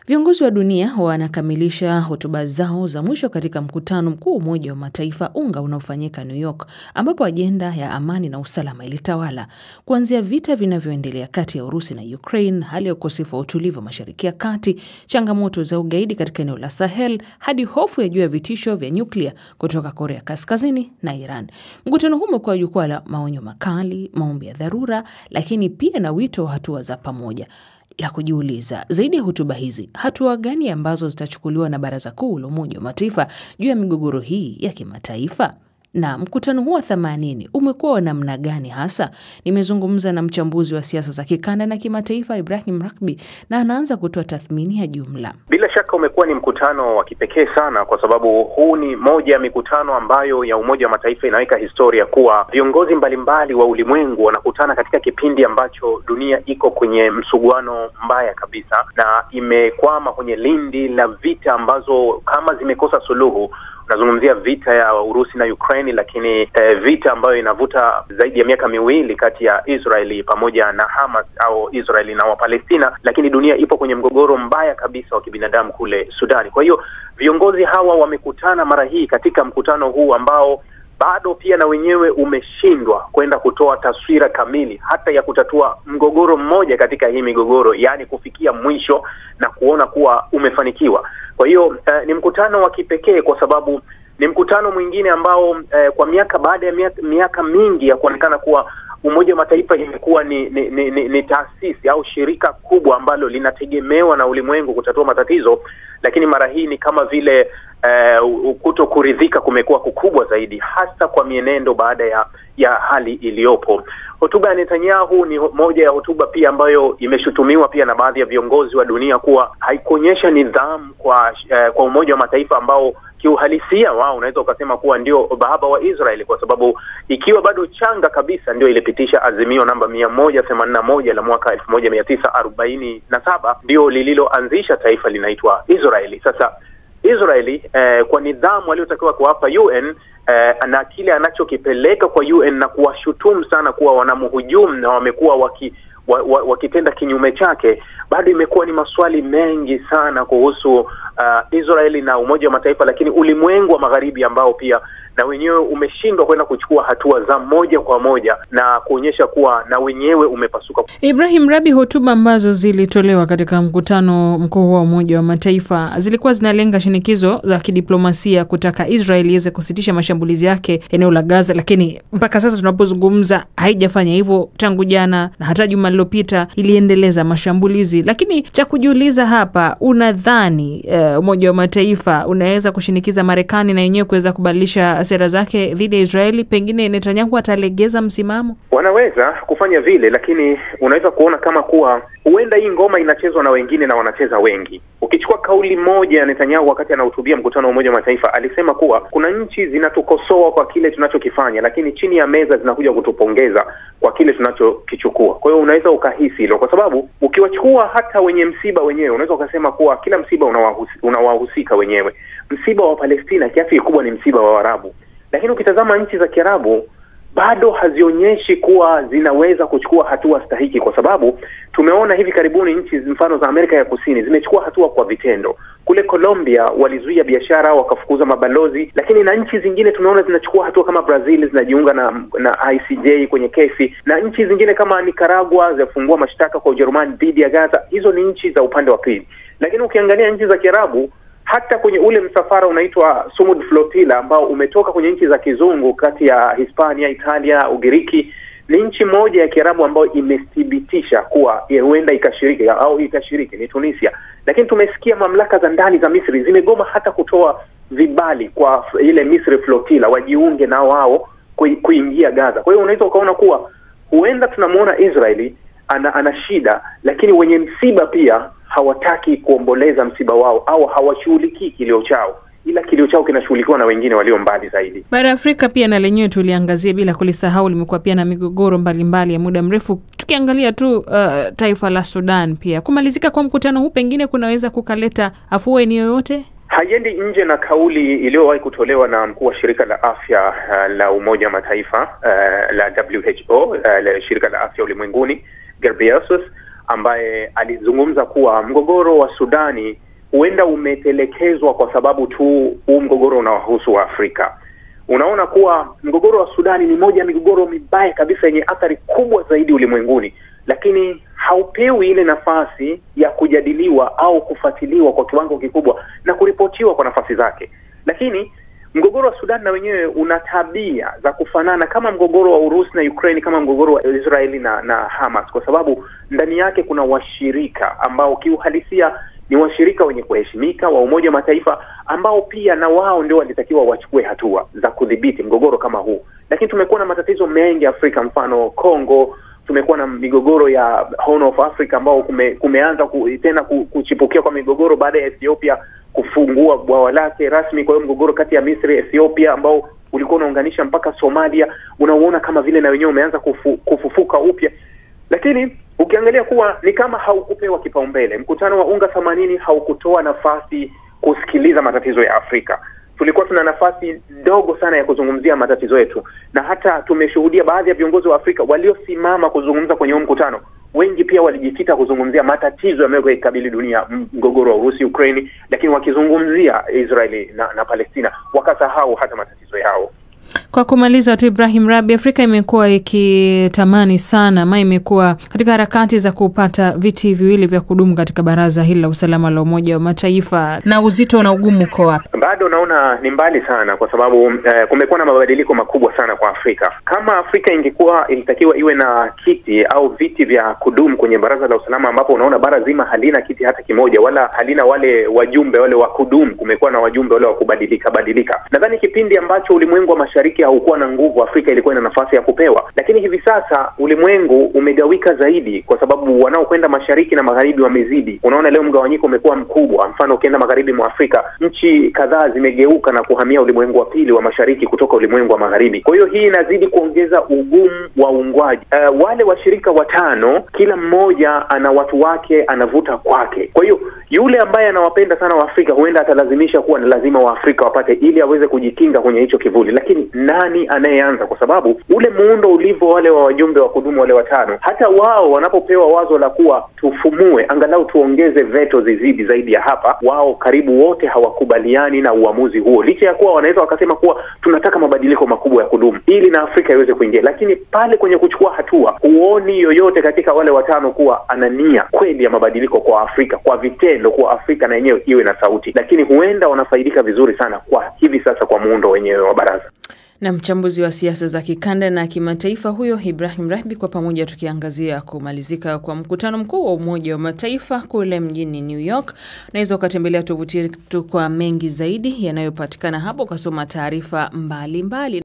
Viongozi wa dunia wanakamilisha hotuba zao za mwisho katika mkutano mkuu wa Umoja wa Mataifa UNGA unaofanyika New York, ambapo ajenda ya amani na usalama ilitawala. Kuanzia vita vinavyoendelea kati ya Urusi na Ukraine, hali ya ukosefu wa utulivu Mashariki ya Kati, changamoto za ugaidi katika eneo la Sahel, hadi hofu ya juu ya vitisho vya nyuklia kutoka Korea Kaskazini na Iran. Mkutano huu umekuwa jukwaa la maonyo makali, maombi ya dharura, lakini pia na wito wa hatua za pamoja. La kujiuliza, zaidi ya hotuba hizi, hatua gani ambazo zitachukuliwa na Baraza Kuu la Umoja wa Mataifa juu ya migogoro hii ya kimataifa? Na mkutano huu wa 80 umekuwa wa namna gani hasa? Nimezungumza na mchambuzi wa siasa za kikanda na kimataifa Ibrahim Rakbi, na anaanza kutoa tathmini ya jumla. Bila shaka umekuwa ni mkutano wa kipekee sana, kwa sababu huu ni moja ya mikutano ambayo ya Umoja wa Mataifa inaweka historia kuwa viongozi mbalimbali wa ulimwengu wanakutana katika kipindi ambacho dunia iko kwenye msuguano mbaya kabisa na imekwama kwenye lindi la vita ambazo kama zimekosa suluhu. Nazungumzia vita ya Urusi na Ukraine, lakini vita ambayo inavuta zaidi ya miaka miwili kati ya Israeli pamoja na Hamas au Israeli na Wapalestina, lakini dunia ipo kwenye mgogoro mbaya kabisa wa kibinadamu kule Sudani. Kwa hiyo viongozi hawa wamekutana mara hii katika mkutano huu ambao bado pia na wenyewe umeshindwa kwenda kutoa taswira kamili hata ya kutatua mgogoro mmoja katika hii migogoro, yani kufikia mwisho na kuona kuwa umefanikiwa. Kwa hiyo ni mkutano wa kipekee kwa sababu ni mkutano mwingine ambao kwa baada ya miaka mingi ya kuonekana kuwa Umoja wa Mataifa imekuwa ni taasisi au shirika kubwa ambalo linategemewa na ulimwengu kutatua matatizo, lakini mara hii ni kama vile kutokuridhika kumekuwa kukubwa zaidi, hasa kwa mienendo baada ya hali iliyopo. Hotuba ya Netanyahu ni moja ya hotuba pia ambayo imeshutumiwa pia na baadhi ya viongozi wa dunia kuwa haikuonyesha nidhamu kwa Umoja wa Mataifa ambao kiuhalisia wao unaweza ukasema kuwa ndio baba wa Israeli, kwa sababu ikiwa bado changa kabisa ndio ilipitisha azimio namba 181 la mwaka 1947 ndio lililoanzisha taifa linaitwa Israeli. Sasa Israeli kwa nidhamu waliotakiwa kuwapa UN na kile anachokipeleka kwa UN na kuwashutumu sana kuwa wanamhujumu na wamekuwa wakitenda kinyume chake, bado imekuwa ni maswali mengi sana kuhusu Israeli na Umoja wa Mataifa, lakini ulimwengu wa magharibi ambao pia na wenyewe umeshindwa kwenda kuchukua hatua za moja kwa moja na kuonyesha kuwa na wenyewe umepasuka. Ibrahim Rabi, hotuba ambazo zilitolewa katika mkutano mkuu wa Umoja wa Mataifa zilikuwa zinalenga shinikizo za kidiplomasia kutaka Israeli iweze kusitisha mashambulizi yake eneo la Gaza, lakini mpaka sasa tunapozungumza haijafanya hivyo. Tangu jana na hata juma lililopita iliendeleza mashambulizi. Lakini cha kujiuliza hapa, unadhani Umoja wa Mataifa unaweza kushinikiza Marekani na yenyewe kuweza kubadilisha sera zake dhidi ya Israeli? Pengine Netanyahu atalegeza msimamo? Wanaweza kufanya vile, lakini unaweza kuona kama kuwa huenda hii ngoma inachezwa na wengine na wanacheza wengi. Ukichukua kauli moja ya Netanyahu wakati anahutubia mkutano wa Umoja wa Mataifa, alisema kuwa kuna nchi zinatukosoa kwa kile tunachokifanya, lakini chini ya meza zinakuja kutupongeza kwa kile tunachokichukua. Kwa hiyo unaweza ukahisi hilo, kwa sababu ukiwachukua hata wenye msiba wenyewe unaweza ukasema kuwa kila msiba unawahusika wenyewe. Msiba wa Palestina kiasi kikubwa ni msiba wa Waarabu, lakini ukitazama nchi za Kiarabu bado hazionyeshi kuwa zinaweza kuchukua hatua stahiki, kwa sababu tumeona hivi karibuni nchi mfano za Amerika ya Kusini zimechukua hatua kwa vitendo. Kule Colombia walizuia biashara, wakafukuza mabalozi, lakini na nchi zingine tumeona zinachukua hatua kama Brazil zinajiunga na ICJ kwenye kesi, na nchi zingine kama Nicaragua zafungua mashtaka kwa Ujerumani dhidi ya Gaza. Hizo ni nchi za upande wa pili. Lakini ukiangalia nchi za Kiarabu, hata kwenye ule msafara unaitwa Sumud Flotilla ambao umetoka kwenye nchi za kizungu kati ya Hispania, Italia, Ugiriki, ni nchi moja ya Kiarabu ambayo imethibitisha kuwa huenda ikashiriki au itashiriki, ni Tunisia. Lakini tumesikia mamlaka za ndani za Misri zimegoma hata kutoa vibali kwa ile Misri Flotilla wajiunge na wao kuingia Gaza. Kwa hiyo unaweza ukaona kuwa huenda tunamuona Israeli ana shida, lakini wenye msiba pia hawataki kuomboleza msiba wao au hawashughulikii kilio chao, ila kilio chao kinashughulikiwa na wengine walio mbali zaidi. Bara Afrika pia na lenyewe tuliangazia bila kulisahau, limekuwa pia na migogoro mbalimbali ya muda mrefu. Tukiangalia tu taifa la Sudan pia, kumalizika kwa mkutano huu pengine kunaweza kukaleta afueni yoyote? Haiendi nje na kauli iliyowahi kutolewa na mkuu wa shirika la afya la Umoja wa Mataifa la WHO, la shirika la afya ulimwenguni, Ghebreyesus, ambaye alizungumza kuwa mgogoro wa Sudani huenda umetelekezwa kwa sababu tu huu mgogoro unawahusu wa Afrika. Unaona kuwa mgogoro wa Sudani ni moja ya migogoro mibaya kabisa yenye athari kubwa zaidi ulimwenguni, lakini haupewi ile nafasi ya kujadiliwa au kufuatiliwa kwa kiwango kikubwa na kuripotiwa kwa nafasi zake. Lakini mgogoro wa Sudan na wenyewe una tabia za kufanana kama mgogoro wa Urusi na Ukraine, kama mgogoro wa Israeli na Hamas, kwa sababu ndani yake kuna washirika ambao kiuhalisia ni washirika wenye kuheshimika wa Umoja wa Mataifa, ambao pia na wao ndio walitakiwa wachukue hatua za kudhibiti mgogoro kama huu. Lakini tumekuwa na matatizo mengi Afrika, mfano Kongo, tumekuwa na migogoro ya Horn of Africa ambao kumeanza tena kuchipukia kwa migogoro baada ya Ethiopia kufungua bwawa lake rasmi. Kwa hiyo mgogoro kati ya Misri, Ethiopia ambao ulikuwa unaunganisha mpaka Somalia, unauona kama vile na wenyewe umeanza kufufuka upya. Lakini ukiangalia kuwa ni kama haukupewa kipaumbele. Mkutano wa UNGA 80 haukutoa nafasi kusikiliza matatizo ya Afrika. Tulikuwa tuna nafasi ndogo sana ya kuzungumzia matatizo yetu, na hata tumeshuhudia baadhi ya viongozi wa Afrika waliosimama kuzungumza kwenye mkutano, wengi pia walijikita kuzungumzia matatizo yanayokabili dunia, mgogoro wa Urusi, Ukraine, lakini wakizungumzia Israeli na Palestina wakasahau hata matatizo yao. Kwa kumaliza tu, Ibrahim Rahbi, Afrika imekuwa ikitamani sana ama imekuwa katika harakati za kupata viti viwili vya kudumu katika baraza hili la usalama la Umoja wa Mataifa, na uzito na ugumu uko wapi? Bado naona ni mbali sana, kwa sababu kumekuwa na mabadiliko makubwa sana kwa Afrika. Kama Afrika ilitakiwa iwe na kiti au viti vya kudumu kwenye baraza la usalama, ambapo unaona bara zima halina kiti hata kimoja, wala halina wale wajumbe wale wa kudumu, kumekuwa na wajumbe wale wa kubadilika. Nadhani kipindi ambacho ulimwengu wa mashariki haukuwa na nguvu, Afrika ilikuwa ina nafasi ya kupewa. Lakini hivi sasa ulimwengu umegawika zaidi, kwa sababu wanaokwenda mashariki na magharibi wamezidi. Unaona leo mgawanyiko umekuwa mkubwa. Mfano ukienda magharibi mwa Afrika, nchi kadhaa zimegeuka na kuhamia ulimwengu wa pili wa mashariki kutoka ulimwengu wa magharibi. Kwa hiyo hii inazidi kuongeza ugumu wa uungwaji. Wale washirika watano, kila mmoja ana watu wake, anavuta kwake. Kwa hiyo yule ambaye anawapenda sana wa Afrika huenda atalazimisha kuwa ni lazima wa Afrika wapate ili aweze kujikinga kwenye hicho kivuli. Lakini nani anayeanza? Kwa sababu ule muundo ulivyo wale wa wajumbe wa kudumu wale watano, hata wao wanapopewa wazo la kuwa tufumue, angalau tuongeze veto zizidi zaidi ya hapa, wao karibu wote hawakubaliani na uamuzi huo, licha ya kuwa wanaweza wakasema kuwa tunataka mabadiliko makubwa ya kudumu ili na Afrika iweze kuingia. Lakini pale kwenye kuchukua hatua, huoni yoyote katika wale watano kuwa anania kweli ya mabadiliko kwa Afrika, kwa vitendo, kwa Afrika na yenyewe iwe na sauti. Lakini huenda wanafaidika vizuri sana kwa hivi sasa kwa muundo wenyewe wa baraza. Na mchambuzi wa siasa za kikanda na kimataifa huyo Ibrahim Rahbi, kwa pamoja tukiangazia kumalizika kwa mkutano mkuu wa Umoja wa Mataifa kule mjini New York. Naweza ukatembelea tovuti yetu kwa mengi zaidi yanayopatikana hapo, kasoma taarifa mbalimbali.